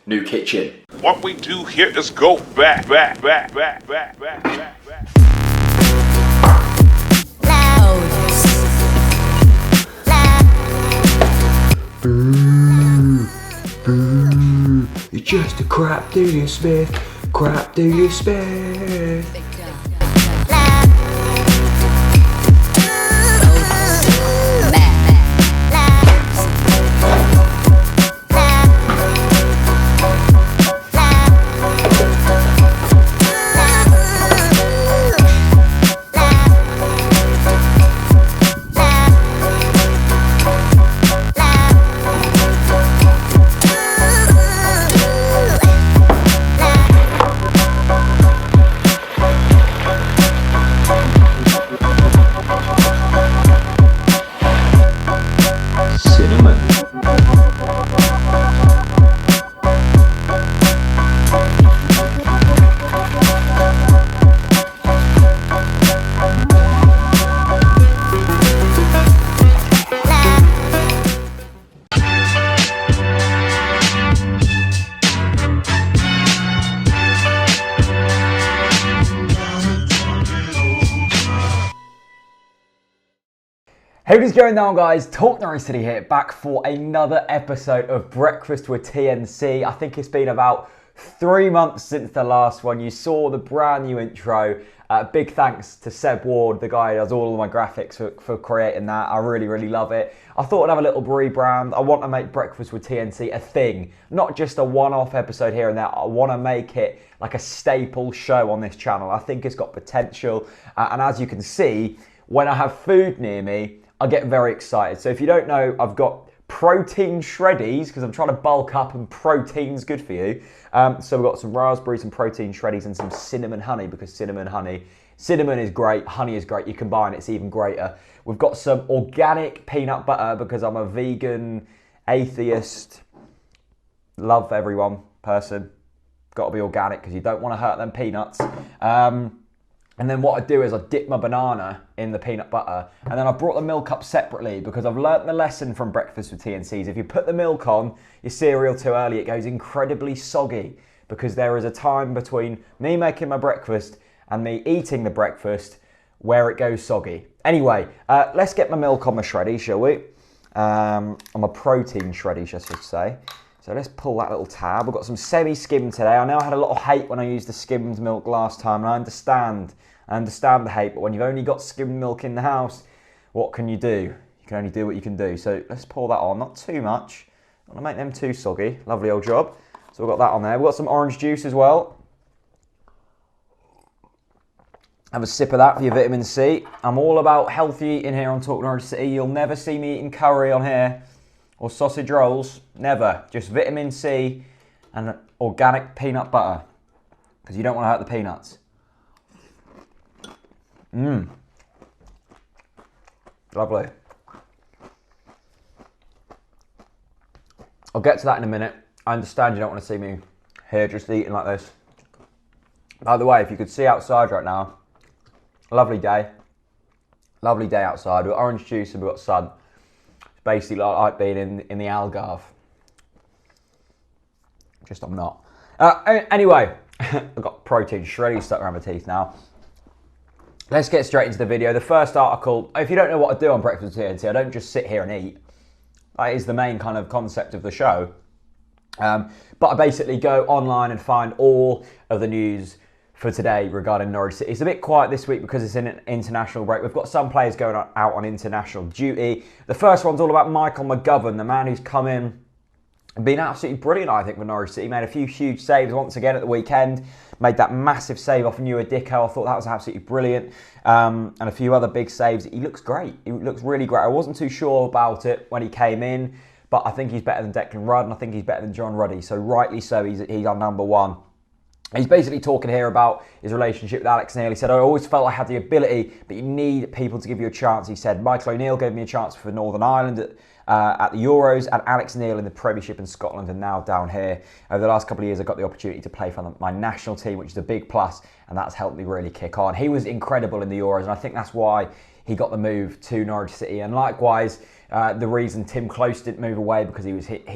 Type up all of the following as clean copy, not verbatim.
new kitchen. What we do here is go back. Boo, boo, you're just a crap Delia Smith, crap Delia Smith. Hey, what is going on, guys? TalkNorwichCity here, back for another episode of Breakfast with TNC. I think it's been about 3 months since the last one. You saw the brand new intro. Big thanks to Seb Ward, the guy who does all of my graphics for creating that. I really love it. I thought I'd have a little rebrand. I want to make Breakfast with TNC a thing, not just a one-off episode here and there. I want to make it like a staple show on this channel. I think it's got potential. And as you can see, when I have food near me, I get very excited. So if you don't know, I've got protein shreddies because I'm trying to bulk up and protein's good for you. So we've got some raspberries and protein shreddies and some cinnamon honey because cinnamon is great, honey is great. You combine it's even greater. We've got some organic peanut butter because I'm a vegan, atheist, love everyone person. Got to be organic because you don't want to hurt them peanuts. And then what I do is I dip my banana in the peanut butter and then I brought the milk up separately because I've learnt the lesson from Breakfast with TNCs. If you put the milk on your cereal too early, it goes incredibly soggy because there is a time between me making my breakfast and me eating the breakfast where it goes soggy. Anyway, let's get my milk on my shreddy, shall we? On my protein shreddy, I should say. So let's pull that little tab. We've got some semi-skimmed today. I know I had a lot of hate when I used the skimmed milk last time, and I understand the hate, but when you've only got skimmed milk in the house, what can you do? You can only do what you can do. So let's pour that on, not too much. I don't want to make them too soggy. Lovely old job. So we've got that on there. We've got some orange juice as well. Have a sip of that for your vitamin C. I'm all about healthy eating here on TalkNorwichCity. You'll never see me eating curry on here or sausage rolls. Never. Just vitamin C and organic peanut butter because you don't want to hurt the peanuts. Lovely. I'll get to that in a minute. I understand you don't want to see me here just eating like this. By the way, if you could see outside right now, lovely day. Lovely day outside. We've got orange juice and we've got sun. It's basically like being in the Algarve. Just I'm not. Anyway, I've got protein shreddies stuck around my teeth now. Let's get straight into the video. The first article, if you don't know what I do on Breakfast with TNT, I don't just sit here and eat. That is the main kind of concept of the show. But I basically go online and find all of the news for today regarding Norwich City. It's a bit quiet this week because it's in an international break. We've got some players going out on international duty. The first one's all about Michael McGovern, the man who's come in and been absolutely brilliant, I think, for Norwich City. Made a few huge saves once again at the weekend. Made that massive save off Newer Dicko. I thought that was absolutely brilliant. And a few other big saves. He looks great. He looks really great. I wasn't too sure about it when he came in, but I think he's better than Declan Rudd and I think he's better than John Ruddy. So rightly so, he's our number one. He's basically talking here about his relationship with Alex Neil. He said, I always felt I had the ability, but you need people to give you a chance. He said, Michael O'Neill gave me a chance for Northern Ireland at the Euros, and Alex Neil in the Premiership in Scotland, and now down here. Over the last couple of years, I got the opportunity to play for my national team, which is a big plus, and that's helped me really kick on. He was incredible in the Euros, and I think that's why he got the move to Norwich City. And likewise, the reason Tim Close didn't move away because he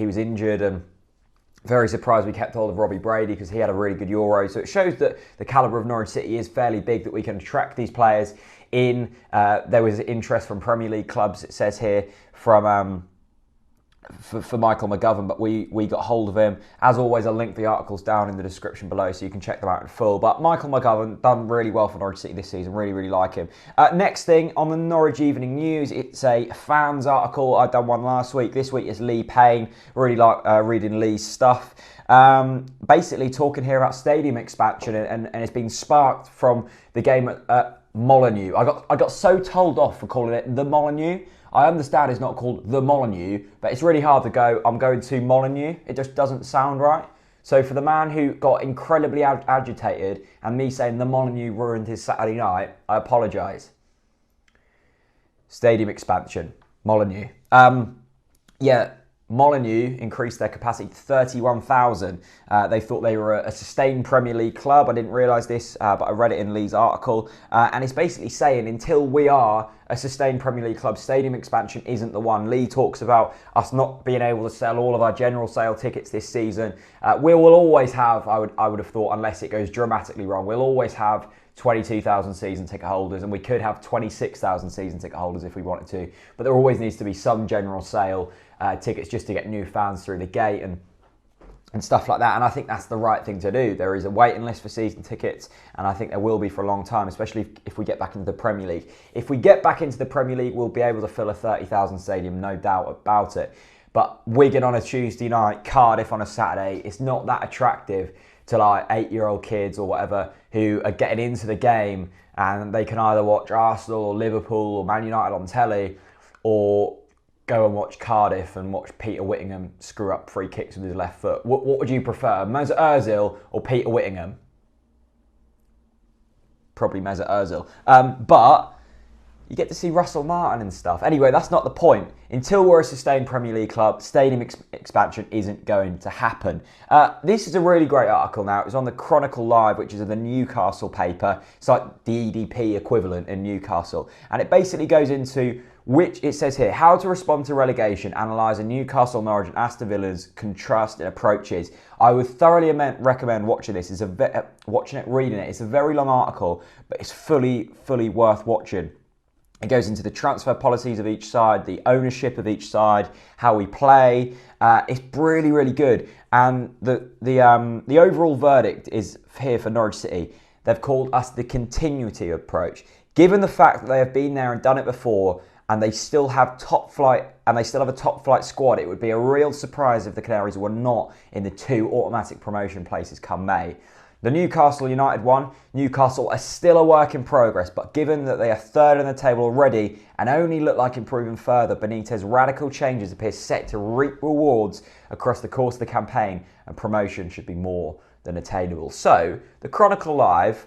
was injured, and Very surprised we kept hold of Robbie Brady because he had a really good Euro. So it shows that the calibre of Norwich City is fairly big, that we can attract these players in. There was interest from Premier League clubs, it says here, from for Michael McGovern, but we got hold of him. As always, I'll link the articles down in the description below so you can check them out in full. But Michael McGovern done really well for Norwich City this season. Really, really like him. Next thing on the Norwich Evening News, it's a fans article. I'd done one last week. This week it's Lee Payne. Really like reading Lee's stuff. Basically talking here about stadium expansion, and it's been sparked from the game at Molineux. I got so told off for calling it the Molineux. I understand it's not called the Molineux, but it's really hard to go, I'm going to Molineux. It just doesn't sound right. So for the man who got incredibly agitated and me saying the Molineux ruined his Saturday night, I apologise. Stadium expansion, Molineux. Molineux increased their capacity to 31,000. They thought they were a sustained Premier League club. I didn't realise this, but I read it in Lee's article. And it's basically saying until we are a sustained Premier League club, stadium expansion isn't the one. Lee talks about us not being able to sell all of our general sale tickets this season. We will always have, I would have thought, unless it goes dramatically wrong, we'll always have 22,000 season ticket holders, and we could have 26,000 season ticket holders if we wanted to. But there always needs to be some general sale tickets just to get new fans through the gate and stuff like that. And I think that's the right thing to do. There is a waiting list for season tickets, and I think there will be for a long time, especially if we get back into the Premier League. If we get back into the Premier League, we'll be able to fill a 30,000 stadium, no doubt about it. But Wigan on a Tuesday night, Cardiff on a Saturday, it's not that attractive to like 8-year-old kids or whatever who are getting into the game, and they can either watch Arsenal or Liverpool or Man United on telly, or go and watch Cardiff and watch Peter Whittingham screw up free kicks with his left foot. What would you prefer, Mesut Ozil or Peter Whittingham? Probably Mesut Ozil. But you get to see Russell Martin and stuff. Anyway, that's not the point. Until we're a sustained Premier League club, stadium expansion isn't going to happen. This is a really great article now. It was on the Chronicle Live, which is the Newcastle paper. It's like the EDP equivalent in Newcastle. And it basically goes into it says here, how to respond to relegation, analysing Newcastle, Norwich and Aston Villa's contrast in approaches. I would thoroughly recommend watching this. Reading it. It's a very long article, but it's fully worth watching. It goes into the transfer policies of each side, the ownership of each side, how we play. It's really, really good. And the overall verdict is here for Norwich City. They've called us the continuity approach. Given the fact that they have been there and done it before, and they still have a top flight squad, it would be a real surprise if the Canaries were not in the 2 automatic promotion places come May. The Newcastle United one, Newcastle are still a work in progress, but given that they are third in the table already and only look like improving further, Benitez's radical changes appear set to reap rewards across the course of the campaign, and promotion should be more than attainable. So, the Chronicle Live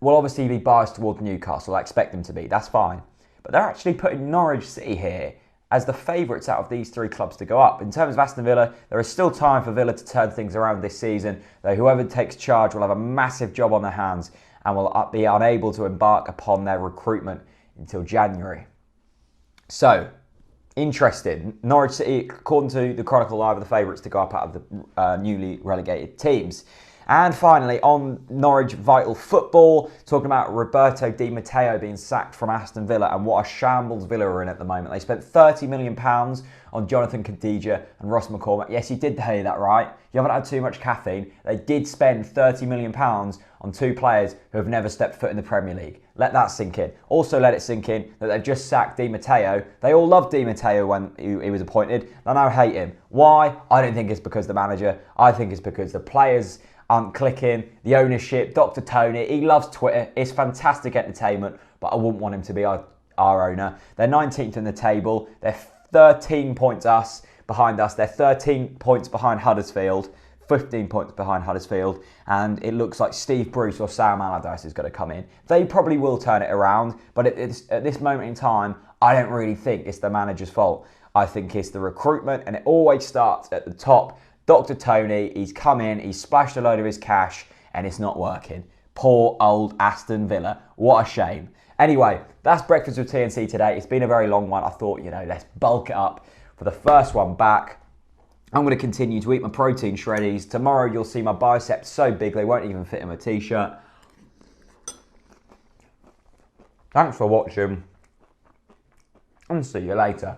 will obviously be biased towards Newcastle. I expect them to be, that's fine. But they're actually putting Norwich City here as the favourites out of these 3 clubs to go up. In terms of Aston Villa, there is still time for Villa to turn things around this season, though whoever takes charge will have a massive job on their hands and will be unable to embark upon their recruitment until January. So, interested. Norwich City, according to the Chronicle Live, are the favourites to go up out of the newly relegated teams. And finally, on Norwich Vital Football, talking about Roberto Di Matteo being sacked from Aston Villa and what a shambles Villa are in at the moment. They spent £30 million on Jonathan Khadija and Ross McCormack. Yes, you did hear that right. You haven't had too much caffeine. They did spend £30 million on 2 players who have never stepped foot in the Premier League. Let that sink in. Also let it sink in that they've just sacked Di Matteo. They all loved Di Matteo when he was appointed. They now hate him. Why? I don't think it's because the manager. I think it's because the players aren't clicking, the ownership, Dr. Tony, he loves Twitter, it's fantastic entertainment, but I wouldn't want him to be our owner. They're 19th in the table, they're 13 points behind us, they're 13 points behind Huddersfield, 15 points behind Huddersfield, and it looks like Steve Bruce or Sam Allardyce is going to come in. They probably will turn it around, but at this moment in time, I don't really think it's the manager's fault. I think it's the recruitment, and it always starts at the top. Dr. Tony, he's come in, he's splashed a load of his cash, and it's not working. Poor old Aston Villa. What a shame. Anyway, that's Breakfast with TNC today. It's been a very long one. I thought, let's bulk it up for the first one back. I'm going to continue to eat my protein shreddies. Tomorrow you'll see my biceps so big they won't even fit in my t-shirt. Thanks for watching, and see you later.